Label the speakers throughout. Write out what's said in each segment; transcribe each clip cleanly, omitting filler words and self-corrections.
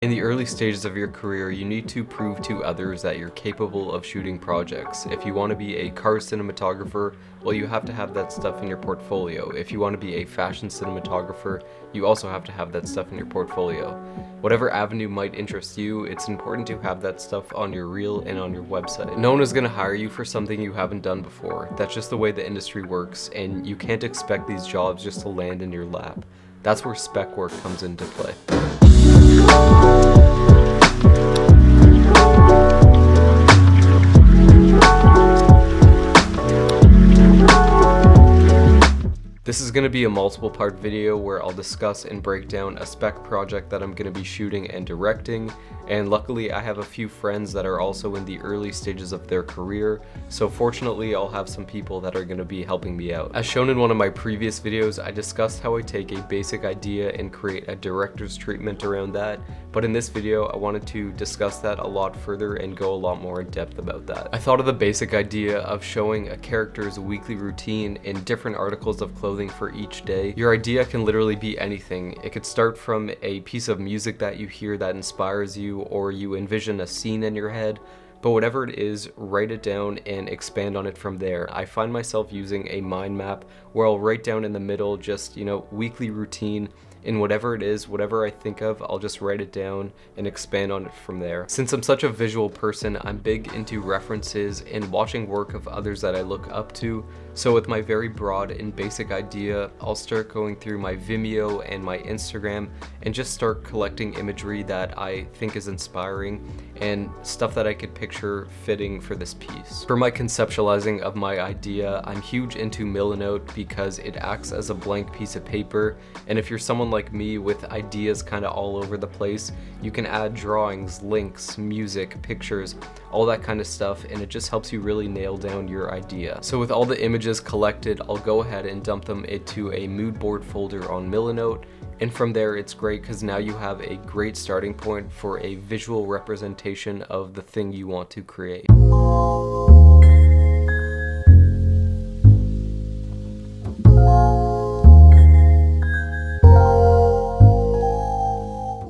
Speaker 1: In the early stages of your career, you need to prove to others that you're capable of shooting projects. If you want to be a car cinematographer, well, you have to have that stuff in your portfolio. If you want to be a fashion cinematographer, you also have to have that stuff in your portfolio. Whatever avenue might interest you, it's important to have that stuff on your reel and on your website. No one is going to hire you for something you haven't done before. That's just the way the industry works, and you can't expect these jobs just to land in your lap. That's where spec work comes into play. This is going to be a multiple part video where I'll discuss and break down a spec project that I'm going to be shooting and directing, and luckily I have a few friends that are also in the early stages of their career, so fortunately I'll have some people that are going to be helping me out. As shown in one of my previous videos, I discussed how I take a basic idea and create a director's treatment around that, but in this video I wanted to discuss that a lot further and go a lot more in depth about that. I thought of the basic idea of showing a character's weekly routine in different articles of clothing for each day. Your idea can literally be anything. It could start from a piece of music that you hear that inspires you, or you envision a scene in your head, but whatever it is, write it down and expand on it from there. I find myself using a mind map where I'll write down in the middle just, weekly routine, and whatever it is, whatever I think of, I'll just write it down and expand on it from there. Since I'm such a visual person, I'm big into references and watching work of others that I look up to. So with my very broad and basic idea, I'll start going through my Vimeo and my Instagram and just start collecting imagery that I think is inspiring and stuff that I could picture fitting for this piece. For my conceptualizing of my idea, I'm huge into Milanote because it acts as a blank piece of paper, and if you're someone like me with ideas kind of all over the place, you can add drawings, links, music, pictures, all that kind of stuff, and it just helps you really nail down your idea. So with all the images collected, I'll go ahead and dump them into a Moodboard folder on Milanote, and from there it's great because now you have a great starting point for a visual representation of the thing you want to create.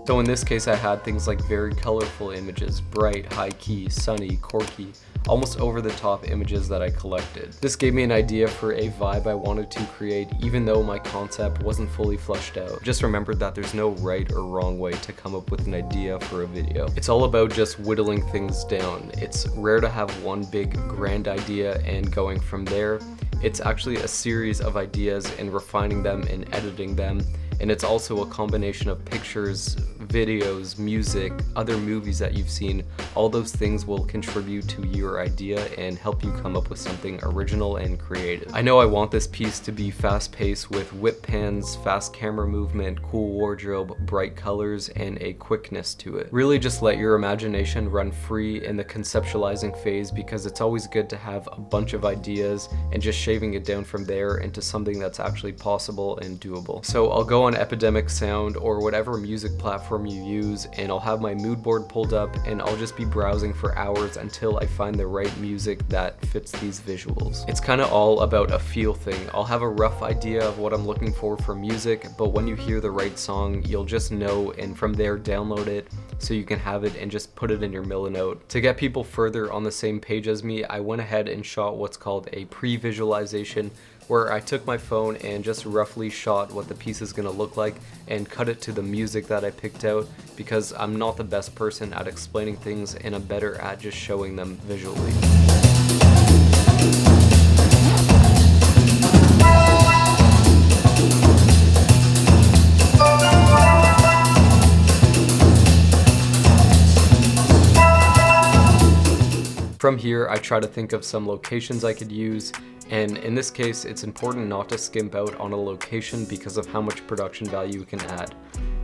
Speaker 1: So in this case I had things like very colorful images, bright, high key, sunny, quirky, almost over the top images that I collected. This gave me an idea for a vibe I wanted to create even though my concept wasn't fully fleshed out. Just remembered that there's no right or wrong way to come up with an idea for a video. It's all about just whittling things down. It's rare to have one big grand idea and going from there. It's actually a series of ideas and refining them and editing them. And it's also a combination of pictures, videos, music, other movies that you've seen. All those things will contribute to your idea and help you come up with something original and creative. I know I want this piece to be fast-paced with whip pans, fast camera movement, cool wardrobe, bright colors, and a quickness to it. Really just let your imagination run free in the conceptualizing phase, because it's always good to have a bunch of ideas and just shaving it down from there into something that's actually possible and doable. So I'll go on Epidemic Sound or whatever music platform you use, and I'll have my mood board pulled up and I'll just be browsing for hours until I find the right music that fits these visuals. It's kind of all about a feel thing. I'll have a rough idea of what I'm looking for music, but when you hear the right song, you'll just know, and from there download it so you can have it and just put it in your Milanote. To get people further on the same page as me, I went ahead and shot what's called a pre-visualization, where I took my phone and just roughly shot what the piece is going to look like and cut it to the music that I picked out, because I'm not the best person at explaining things and I'm better at just showing them visually. From here, I try to think of some locations I could use, and in this case, it's important not to skimp out on a location because of how much production value it can add.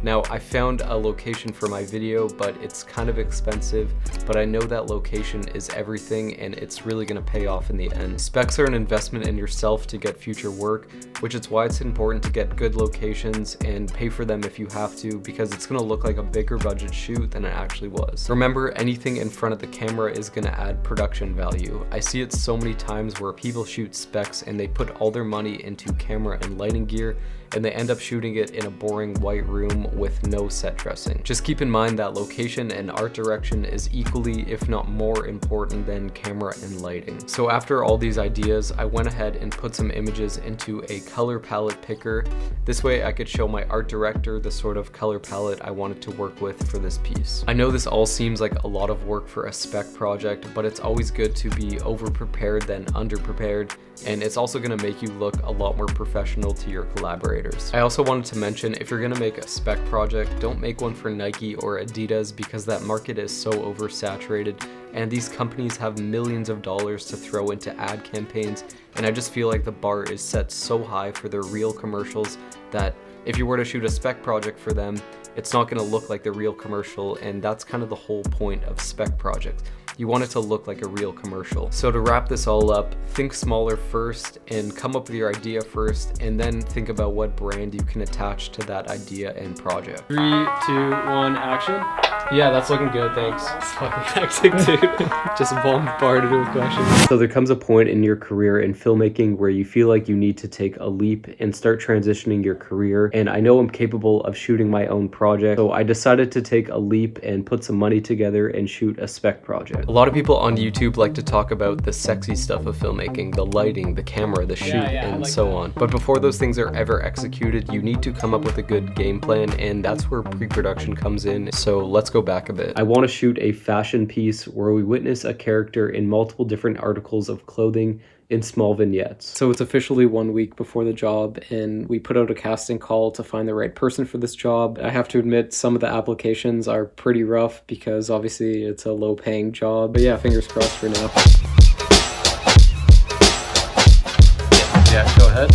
Speaker 1: Now, I found a location for my video, but it's kind of expensive, but I know that location is everything and it's really gonna pay off in the end. Specs are an investment in yourself to get future work, which is why it's important to get good locations and pay for them if you have to, because it's gonna look like a bigger budget shoot than it actually was. Remember, anything in front of the camera is gonna add production value. I see it so many times where people shoot specs and they put all their money into camera and lighting gear, and they end up shooting it in a boring white room with no set dressing. Just keep in mind that location and art direction is equally, if not more important than camera and lighting. So after all these ideas, I went ahead and put some images into a color palette picker. This way I could show my art director the sort of color palette I wanted to work with for this piece. I know this all seems like a lot of work for a spec project, but it's always good to be over-prepared than under-prepared, and it's also going to make you look a lot more professional to your collaborators. I also wanted to mention, if you're going to make a spec project, don't make one for Nike or Adidas because that market is so oversaturated and these companies have millions of dollars to throw into ad campaigns, and I just feel like the bar is set so high for their real commercials that if you were to shoot a spec project for them, it's not going to look like the real commercial, and that's kind of the whole point of spec projects. You want it to look like a real commercial. So to wrap this all up, think smaller first and come up with your idea first, and then think about what brand you can attach to that idea and project. 3, 2, 1, action. Yeah, that's looking good, thanks. It's fucking hectic, dude. Just bombarded with questions. So there comes a point in your career in filmmaking where you feel like you need to take a leap and start transitioning your career. And I know I'm capable of shooting my own project, so I decided to take a leap and put some money together and shoot a spec project. A lot of people on YouTube like to talk about the sexy stuff of filmmaking, the lighting, the camera, the shoot, and like so on. But before those things are ever executed, you need to come up with a good game plan, and that's where pre-production comes in. So let's go back a bit. I want to shoot a fashion piece where we witness a character in multiple different articles of clothing in small vignettes. So it's officially 1 week before the job, and we put out a casting call to find the right person for this job. I have to admit, some of the applications are pretty rough because obviously it's a low-paying job. But yeah, fingers crossed for now. Yeah, go ahead.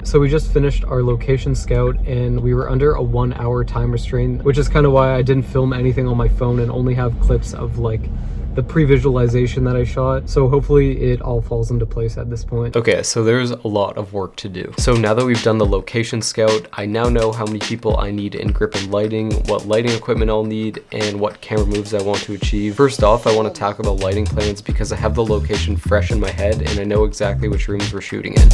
Speaker 1: So we just finished our location scout and we were under a 1 hour time restraint, which is kind of why I didn't film anything on my phone and only have clips of like the pre-visualization that I shot. So hopefully it all falls into place at this point. Okay, so there's a lot of work to do. So now that we've done the location scout, I now know how many people I need in grip and lighting, what lighting equipment I'll need, and what camera moves I want to achieve. First off, I want to tackle the lighting plans because I have the location fresh in my head and I know exactly which rooms we're shooting in.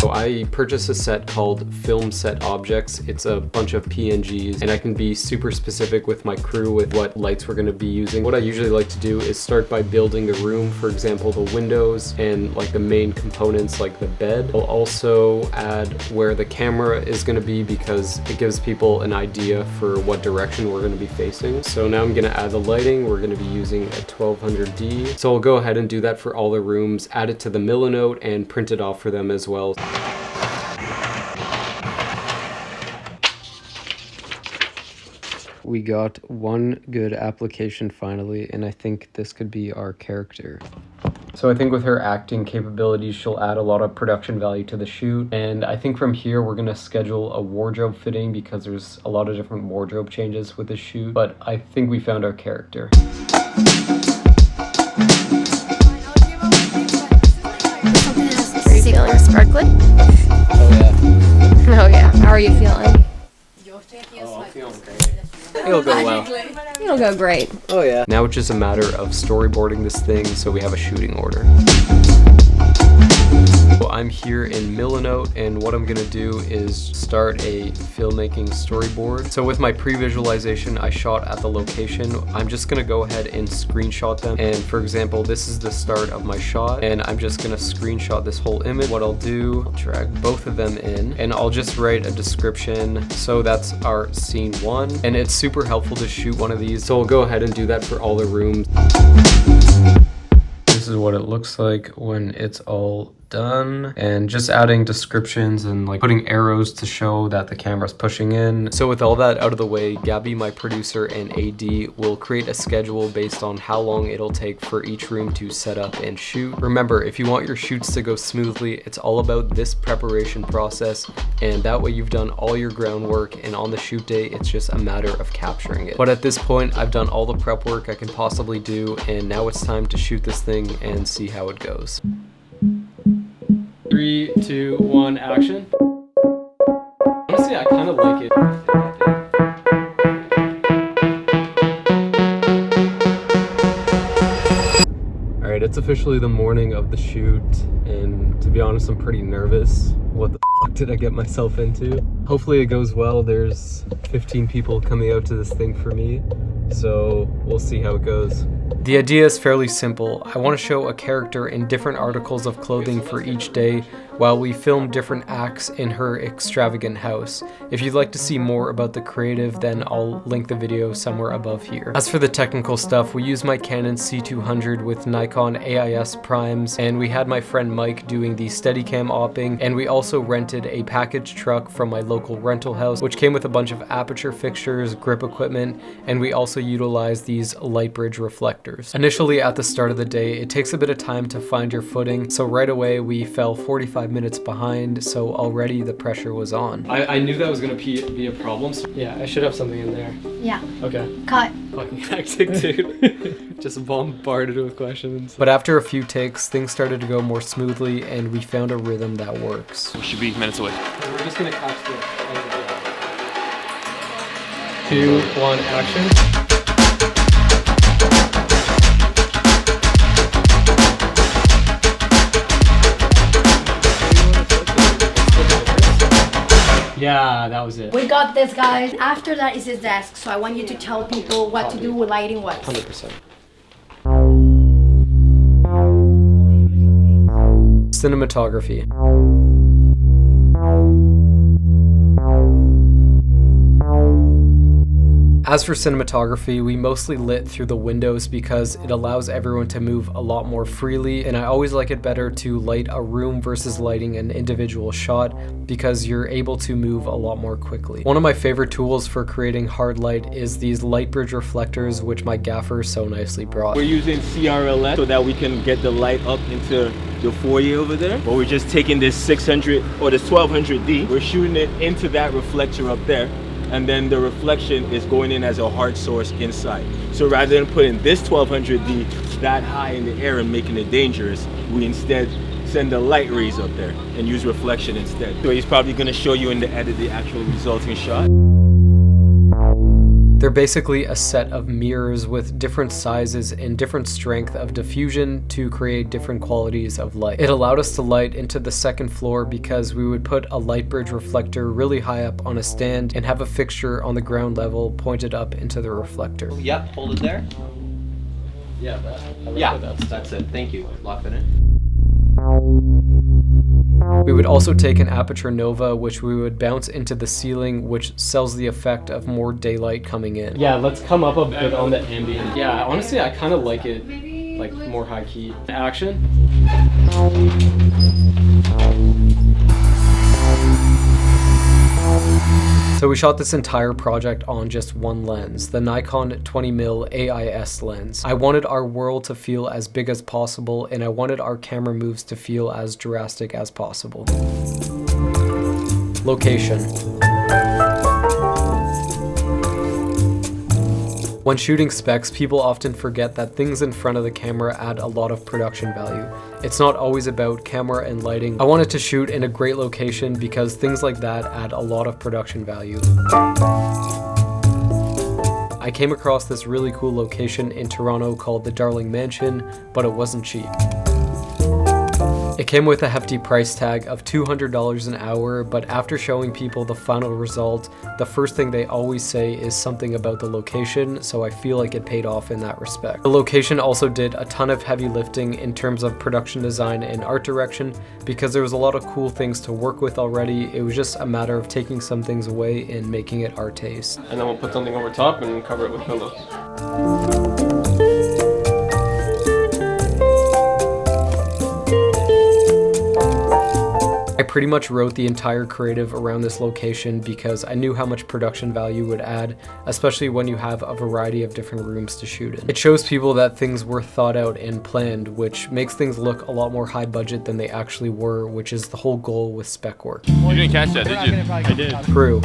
Speaker 1: So I purchased a set called Film Set Objects. It's a bunch of PNGs, and I can be super specific with my crew with what lights we're going to be using. What I usually like to do is start by building the room, for example, the windows and like the main components like the bed. I'll also add where the camera is going to be because it gives people an idea for what direction we're going to be facing. So now I'm going to add the lighting. We're going to be using a 1200D. So I'll go ahead and do that for all the rooms, add it to the Milanote, and print it off for them as well. We got one good application finally, and I think this could be our character. So I think with her acting capabilities, she'll add a lot of production value to the shoot. And I think from here, we're gonna schedule a wardrobe fitting because there's a lot of different wardrobe changes with this shoot. But I think we found our character.
Speaker 2: Are you feeling sparkly?
Speaker 1: Oh yeah.
Speaker 2: Oh yeah. How are you feeling?
Speaker 1: Oh, I'm feeling great. It'll go well.
Speaker 2: It'll go great.
Speaker 1: Oh yeah. Now it's just a matter of storyboarding this thing so we have a shooting order. So I'm here in Milanote, and what I'm gonna do is start a filmmaking storyboard. So with my pre-visualization I shot at the location, I'm just gonna go ahead and screenshot them. And for example, this is the start of my shot, and I'm just gonna screenshot this whole image. What I'll do, I'll drag both of them in, and I'll just write a description. So that's our scene 1, and it's super helpful to shoot one of these. So I'll go ahead and do that for all the rooms. This is what it looks like when it's all done, and just adding descriptions and like putting arrows to show that the camera's pushing in. So with all that out of the way, Gabby, my producer and AD, will create a schedule based on how long it'll take for each room to set up and shoot. Remember, if you want your shoots to go smoothly, it's all about this preparation process, and that way you've done all your groundwork, and on the shoot day it's just a matter of capturing it. But at this point, I've done all the prep work I can possibly do, and now it's time to shoot this thing and see how it goes. 3, 2, 1, action. Honestly, I kind of like it. Alright, it's a officially the morning of the shoot, and to be honest, I'm pretty nervous. What the fuck did I get myself into? Hopefully it goes well. There's 15 people coming out to this thing for me, so we'll see how it goes. The idea is fairly simple. I want to show a character in different articles of clothing for each day while we film different acts in her extravagant house. If you'd like to see more about the creative, then I'll link the video somewhere above here. As for the technical stuff, we use my Canon C200 with Nikon AIS primes, and we had my friend Mike doing the Steadicam opping, and we also rented a package truck from my local rental house, which came with a bunch of aperture fixtures, grip equipment, and we also utilized these light bridge reflectors. Initially at the start of the day, it takes a bit of time to find your footing, so right away we fell 45 minutes behind, so already the pressure was on. I knew that was gonna be a problem. So yeah, I should have something in there.
Speaker 2: Yeah.
Speaker 1: Okay.
Speaker 2: Cut.
Speaker 1: Fucking hectic, dude. Just bombarded with questions. But after a few takes, things started to go more smoothly, and we found a rhythm that works.
Speaker 3: We should be minutes away.
Speaker 1: We're just gonna catch the end of it. 2, 1, action. Yeah, that was it.
Speaker 4: We got this, guys. After that is his desk, so I want you to tell people what to do with lighting what.
Speaker 1: 100%. Cinematography. As for cinematography, we mostly lit through the windows because it allows everyone to move a lot more freely, and I always like it better to light a room versus lighting an individual shot because you're able to move a lot more quickly. One of my favorite tools for creating hard light is these light bridge reflectors, which my gaffer so nicely brought.
Speaker 5: We're using CRLS so that we can get the light up into the foyer over there, but we're just taking this 600 or this 1200D, we're shooting it into that reflector up there, and then the reflection is going in as a hard source inside. So rather than putting this 1200D that high in the air and making it dangerous, we instead send the light rays up there and use reflection instead. So he's probably going to show you in the edit the actual resulting shot.
Speaker 1: They're basically a set of mirrors with different sizes and different strength of diffusion to create different qualities of light. It allowed us to light into the second floor because we would put a light bridge reflector really high up on a stand and have a fixture on the ground level pointed up into the reflector.
Speaker 6: Yep, hold it there.
Speaker 1: Yeah,
Speaker 6: That's it. Thank you. Lock that in.
Speaker 1: We would also take an aperture nova, which we would bounce into the ceiling, which sells the effect of more daylight coming in. Yeah, let's come up a bit on the ambient. Yeah, honestly, I kind of like it, like more high key. Action. So we shot this entire project on just one lens, the Nikon 20mm AIS lens. I wanted our world to feel as big as possible, and I wanted our camera moves to feel as drastic as possible. Location. When shooting specs, people often forget that things in front of the camera add a lot of production value. It's not always about camera and lighting. I wanted to shoot in a great location because things like that add a lot of production value. I came across this really cool location in Toronto called the Darling Mansion, but it wasn't cheap. It came with a hefty price tag of $200 an hour, but after showing people the final result, the first thing they always say is something about the location, so I feel like it paid off in that respect. The location also did a ton of heavy lifting in terms of production design and art direction, because there was a lot of cool things to work with already. It was just a matter of taking some things away and making it our taste.
Speaker 3: And then we'll put something over top and cover it with pillows.
Speaker 1: I pretty much wrote the entire creative around this location because I knew how much production value would add, especially when you have a variety of different rooms to shoot in. It shows people that things were thought out and planned, which makes things look a lot more high budget than they actually were, which is the whole goal with spec work.
Speaker 3: You didn't catch that, did you?
Speaker 5: I did.
Speaker 1: True.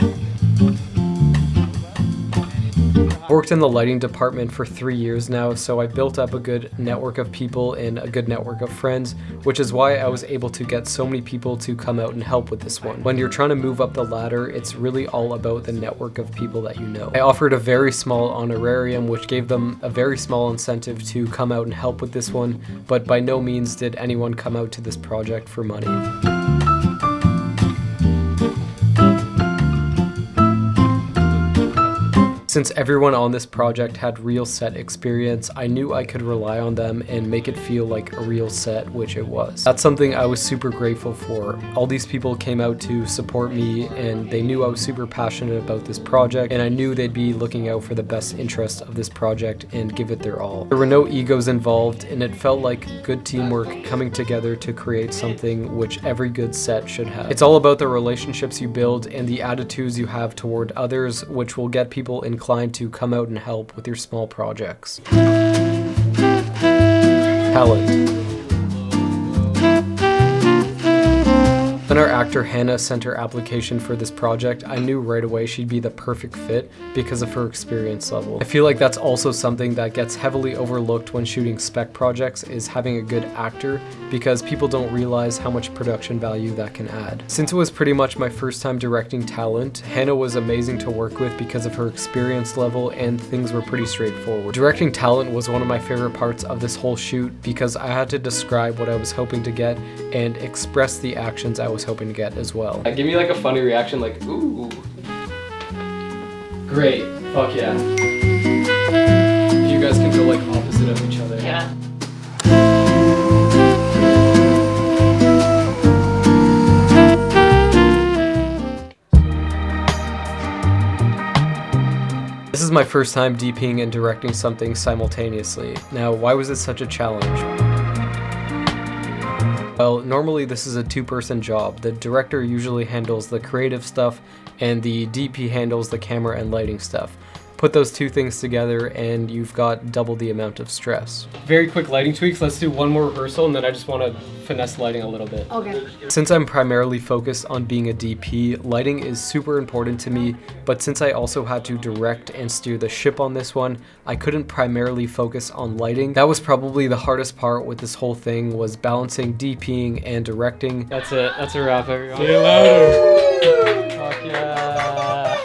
Speaker 1: I worked in the lighting department for 3 years now, so I built up a good network of people and a good network of friends, which is why I was able to get so many people to come out and help with this one. When you're trying to move up the ladder, it's really all about the network of people that you know. I offered a very small honorarium, which gave them a very small incentive to come out and help with this one, but by no means did anyone come out to this project for money. Since everyone on this project had real set experience, I knew I could rely on them and make it feel like a real set, which it was. That's something I was super grateful for. All these people came out to support me, and they knew I was super passionate about this project, and I knew they'd be looking out for the best interest of this project and give it their all. There were no egos involved, and it felt like good teamwork coming together to create something which every good set should have. It's all about the relationships you build and the attitudes you have toward others, which will get people inclined to come out and help with your small projects. Talent. When our actor Hannah sent her application for this project, I knew right away she'd be the perfect fit because of her experience level. I feel like that's also something that gets heavily overlooked when shooting spec projects, is having a good actor, because people don't realize how much production value that can add. Since it was pretty much my first time directing talent, Hannah was amazing to work with because of her experience level, and things were pretty straightforward. Directing talent was one of my favorite parts of this whole shoot because I had to describe what I was hoping to get and express the actions I was hoping to get as well.
Speaker 7: Give me like a funny reaction, like, ooh. Great, fuck yeah. You guys can go like opposite of each other.
Speaker 8: Yeah.
Speaker 1: This is my first time DPing and directing something simultaneously. Now, why was it such a challenge? Well, normally this is a two-person job. The director usually handles the creative stuff, and the DP handles the camera and lighting stuff. Put those two things together and you've got double the amount of stress.
Speaker 7: Very quick lighting tweaks. Let's do one more rehearsal, and then I just want to finesse lighting a little bit.
Speaker 4: Okay.
Speaker 1: Since I'm primarily focused on being a DP, lighting is super important to me, but since I also had to direct and steer the ship on this one, I couldn't primarily focus on lighting. That was probably the hardest part with this whole thing, was balancing DPing and directing.
Speaker 7: That's it. That's a wrap, everyone. Say it louder. Fuck yeah.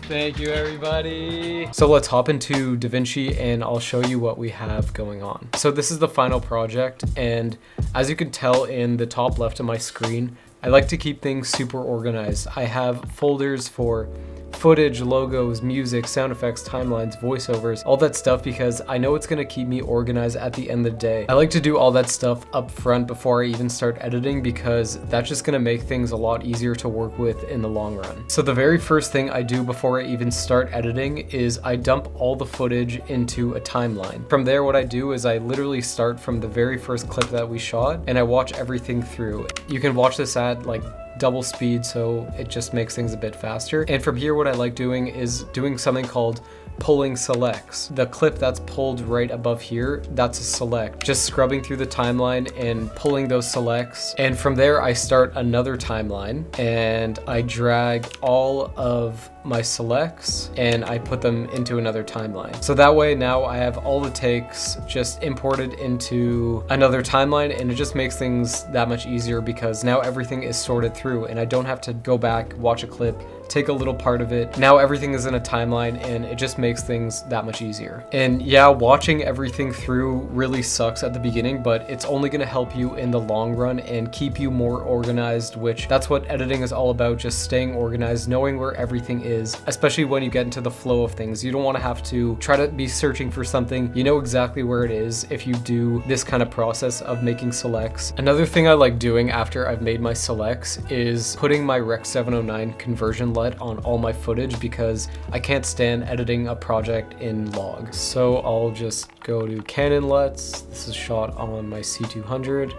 Speaker 7: Thank you, everybody.
Speaker 1: So let's hop into DaVinci and I'll show you what we have going on. So this is the final project, and as you can tell in the top left of my screen, I like to keep things super organized. I have folders for footage, logos, music, sound effects, timelines, voiceovers, all that stuff, because I know it's gonna keep me organized at the end of the day. I like to do all that stuff up front before I even start editing, because that's just gonna make things a lot easier to work with in the long run. So the very first thing I do before I even start editing is I dump all the footage into a timeline. From there, what I do is I literally start from the very first clip that we shot and I watch everything through. You can watch this at like double speed, so it just makes things a bit faster. And from here, what I like doing is doing something called pulling selects. The clip that's pulled right above here, that's a select. Just scrubbing through the timeline and pulling those selects. And from there, I start another timeline and I drag all of my selects and I put them into another timeline. So that way now I have all the takes just imported into another timeline, and it just makes things that much easier because now everything is sorted through and I don't have to go back, watch a clip, take a little part of it. Now everything is in a timeline and it just makes things that much easier. And yeah, watching everything through really sucks at the beginning, but it's only gonna help you in the long run and keep you more organized, which that's what editing is all about, just staying organized, knowing where everything is, especially when you get into the flow of things. You don't wanna have to try to be searching for something. You know exactly where it is if you do this kind of process of making selects. Another thing I like doing after I've made my selects is putting my Rec 709 conversion LUT on all my footage, because I can't stand editing a project in log. So I'll just go to Canon LUTs. This is shot on my C200,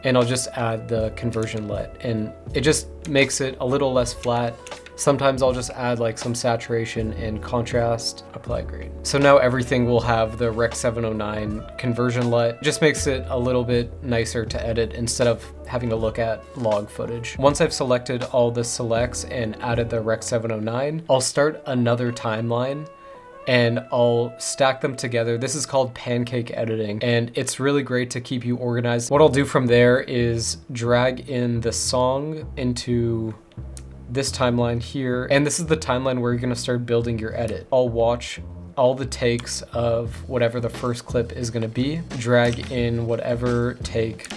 Speaker 1: and I'll just add the conversion LUT, and it just makes it a little less flat. Sometimes I'll just add like some saturation and contrast, apply grade. So now everything will have the Rec 709 conversion LUT. Just makes it a little bit nicer to edit instead of having to look at log footage. Once I've selected all the selects and added the Rec 709, I'll start another timeline. and I'll stack them together. This is called Pancake Editing, and it's really great to keep you organized. What I'll do from there is drag in the song into this timeline here, and this is the timeline where you're gonna start building your edit. I'll watch all the takes of whatever the first clip is gonna be, drag in whatever take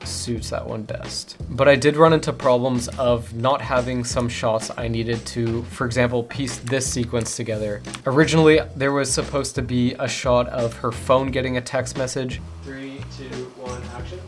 Speaker 1: suits that one best. But I did run into problems of not having some shots I needed to, for example, piece this sequence together. Originally, there was supposed to be a shot of her phone getting a text message.
Speaker 5: 3, 2, 1, action.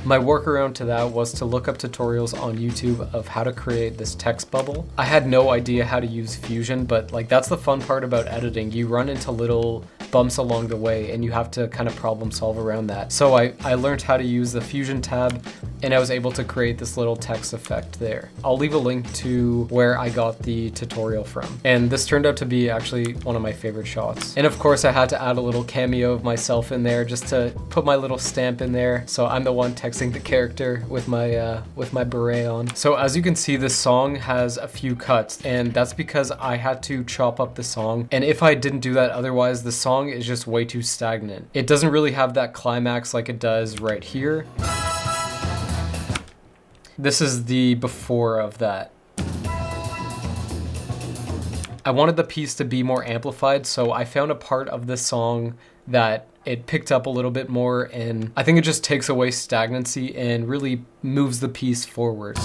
Speaker 1: My workaround to that was to look up tutorials on YouTube of how to create this text bubble. I had no idea how to use Fusion, but like that's the fun part about editing. You run into little bumps along the way and you have to kind of problem solve around that. So I learned how to use the Fusion tab and I was able to create this little text effect there. I'll leave a link to where I got the tutorial from. And this turned out to be actually one of my favorite shots. And of course I had to add a little cameo of myself in there just to put my little stamp in there. So I'm the one texting the character with my beret on. So as you can see, this song has a few cuts, and that's because I had to chop up the song. And if I didn't do that otherwise, the song is just way too stagnant. It doesn't really have that climax like it does right here. This is the before of that. I wanted the piece to be more amplified, so I found a part of this song that it picked up a little bit more, and I think it just takes away stagnancy and really moves the piece forward.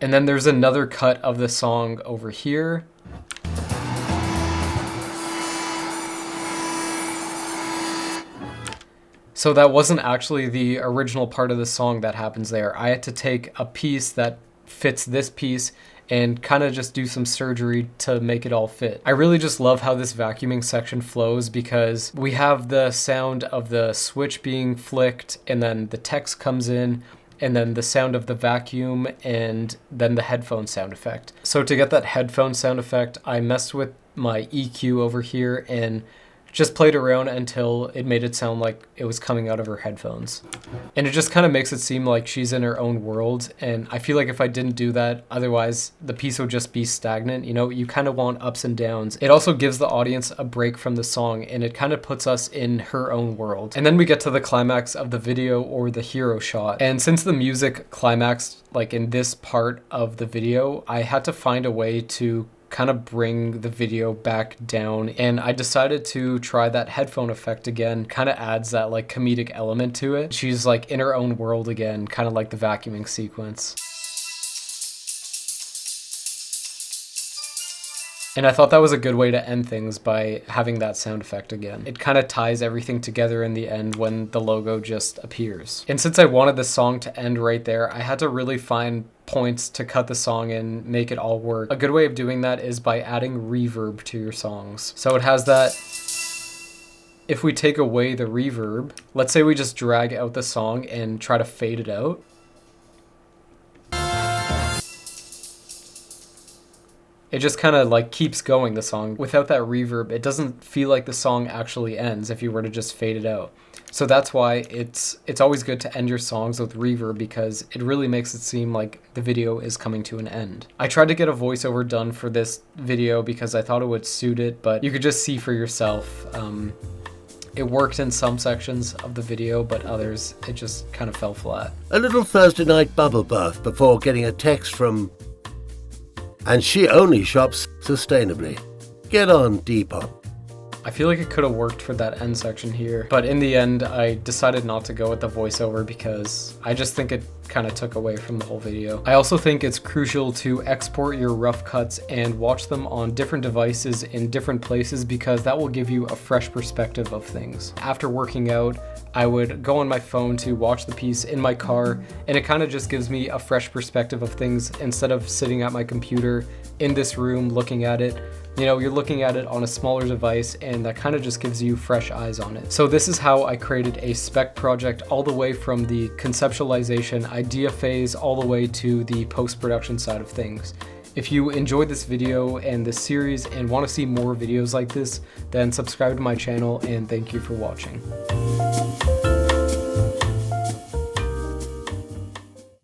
Speaker 1: And then there's another cut of the song over here. So that wasn't actually the original part of the song that happens there. I had to take a piece that fits this piece and kind of just do some surgery to make it all fit. I really just love how this vacuuming section flows because we have the sound of the switch being flicked, and then the text comes in, and then the sound of the vacuum, and then the headphone sound effect. So to get that headphone sound effect, I messed with my EQ over here and just played around until it made it sound like it was coming out of her headphones. And it just kind of makes it seem like she's in her own world. And I feel like if I didn't do that, otherwise the piece would just be stagnant. You know, you kind of want ups and downs. It also gives the audience a break from the song, and it kind of puts us in her own world. And then we get to the climax of the video, or the hero shot. And since the music climaxed like in this part of the video, I had to find a way to kind of bring the video back down, and I decided to try that headphone effect again. Kind of adds that like comedic element to it. She's like in her own world again, kind of like the vacuuming sequence. And I thought that was a good way to end things by having that sound effect again. It kind of ties everything together in the end when the logo just appears. And since I wanted the song to end right there, I had to really find points to cut the song and make it all work. A good way of doing that is by adding reverb to your songs. So it has that. If we take away the reverb, let's say we just drag out the song and try to fade it out. It just kind of like keeps going, the song. Without that reverb, it doesn't feel like the song actually ends if you were to just fade it out. So that's why it's always good to end your songs with reverb, because it really makes it seem like the video is coming to an end. I tried to get a voiceover done for this video because I thought it would suit it, but you could just see for yourself. It worked in some sections of the video, but others, it just kind of fell flat.
Speaker 8: A little Thursday night bubble bath before getting a text from... And she only shops sustainably. Get on, Depop.
Speaker 1: I feel like it could have worked for that end section here, but in the end, I decided not to go with the voiceover because I just think it kind of took away from the whole video. I also think it's crucial to export your rough cuts and watch them on different devices in different places, because that will give you a fresh perspective of things. After working out, I would go on my phone to watch the piece in my car, and it kind of just gives me a fresh perspective of things instead of sitting at my computer in this room looking at it. You know, you're looking at it on a smaller device, and that kind of just gives you fresh eyes on it. So this is how I created a spec project, all the way from the conceptualization idea phase all the way to the post-production side of things. If you enjoyed this video and this series and want to see more videos like this, then subscribe to my channel, and thank you for watching.